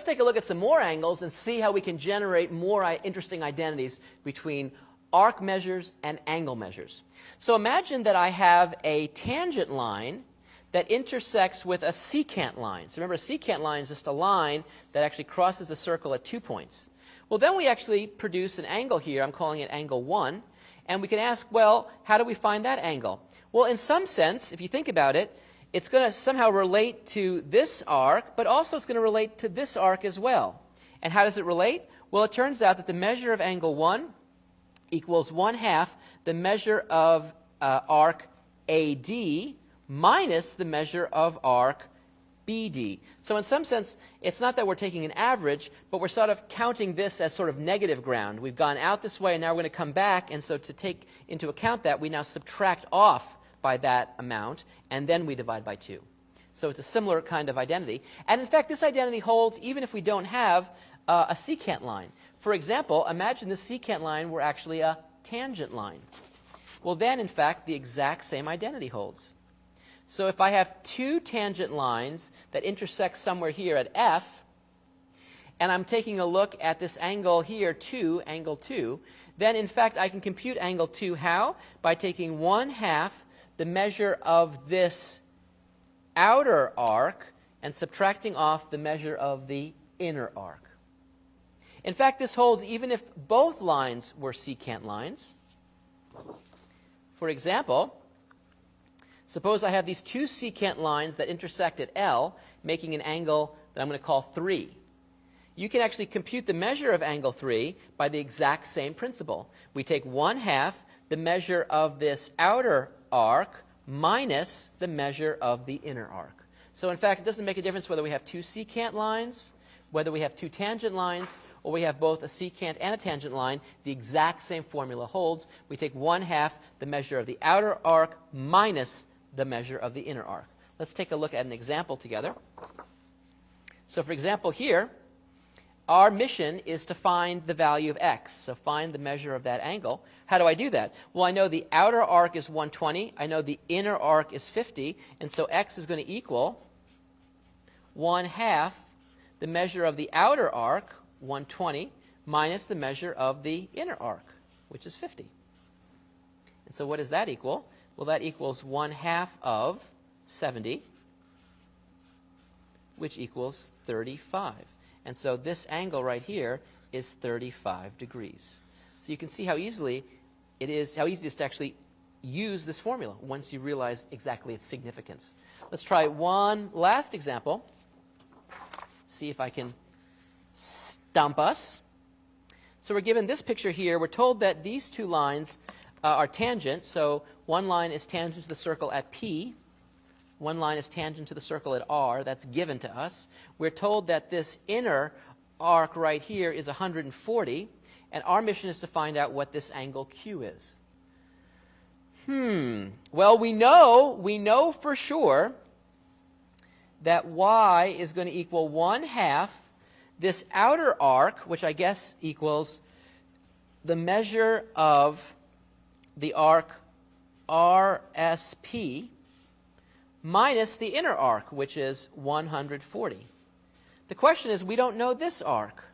take a look at some more angles and see how we can generate more interesting identities between arc measures and angle measures. So imagine that I have a tangent line that intersects with a secant line. So remember, a secant line is just a line that actually crosses the circle at 2 points. Well, then we actually produce an angle here. I'm calling it angle 1. And we can ask, well, how do we find that angle? Well, in some sense, if you think about it, it's going to somehow relate to this arc, but also it's going to relate to this arc as well. And how does it relate? Well, it turns out that the measure of angle 1 equals 1/2 the measure of arc AD minus the measure of arc BD. So in some sense, it's not that we're taking an average, but we're sort of counting this as sort of negative ground. We've gone out this way, and now we're going to come back. And so to take into account that, we now subtract off by that amount, and then we divide by 2. So it's a similar kind of identity. And in fact, this identity holds even if we don't have a secant line. For example, imagine this secant line were actually a tangent line. Well, then, in fact, the exact same identity holds. So if I have two tangent lines that intersect somewhere here at F, and I'm taking a look at this angle here, 2, angle 2, then in fact I can compute angle 2 how? By taking 1/2 the measure of this outer arc and subtracting off the measure of the inner arc. In fact, this holds even if both lines were secant lines. For example, suppose I have these two secant lines that intersect at L, making an angle that I'm going to call 3. You can actually compute the measure of angle 3 by the exact same principle. We take 1/2 the measure of this outer arc minus the measure of the inner arc. So in fact, it doesn't make a difference whether we have two secant lines, whether we have two tangent lines, or we have both a secant and a tangent line. The exact same formula holds. We take 1/2 the measure of the outer arc minus the measure of the inner arc. Let's take a look at an example together. So for example here, our mission is to find the value of x. So find the measure of that angle. How do I do that? Well, I know the outer arc is 120. I know the inner arc is 50. And so x is going to equal 1/2 the measure of the outer arc, 120, minus the measure of the inner arc, which is 50. And so what does that equal? Well, that equals 1/2 of 70, which equals 35. And so this angle right here is 35 degrees. So you can see how easy it is to actually use this formula once you realize exactly its significance. Let's try one last example. See if I can stump us. So we're given this picture here. We're told that these two lines are tangent. So one line is tangent to the circle at P. One line is tangent to the circle at R. That's given to us. We're told that this inner arc right here is 140. And our mission is to find out what this angle Q is. Well, we know for sure that y is going to equal 1/2 this outer arc, which I guess equals the measure of the arc RSP, minus the inner arc, which is 140. The question is, we don't know this arc.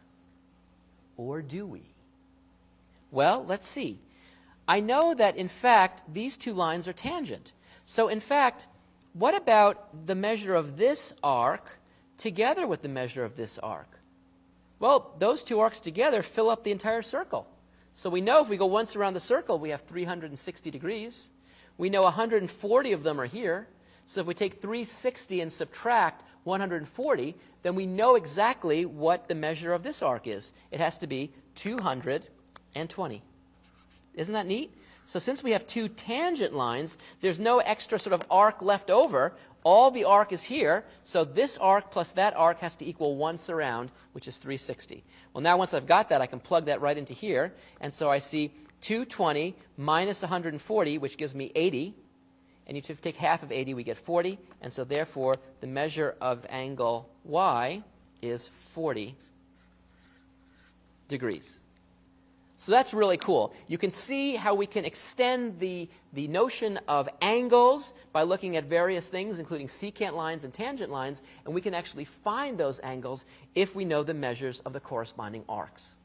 Or do we? Well, let's see. I know that, in fact, these two lines are tangent. So, in fact, what about the measure of this arc together with the measure of this arc? Well, those two arcs together fill up the entire circle. So we know if we go once around the circle, we have 360 degrees. We know 140 of them are here. So if we take 360 and subtract 140, then we know exactly what the measure of this arc is. It has to be 220. Isn't that neat? So since we have two tangent lines, there's no extra sort of arc left over. All the arc is here, so this arc plus that arc has to equal once around, which is 360. Well, now once I've got that, I can plug that right into here. And so I see 220 minus 140, which gives me 80. And if you take half of 80, we get 40. And so therefore, the measure of angle y is 40 degrees. So that's really cool. You can see how we can extend the notion of angles by looking at various things, including secant lines and tangent lines, and we can actually find those angles if we know the measures of the corresponding arcs.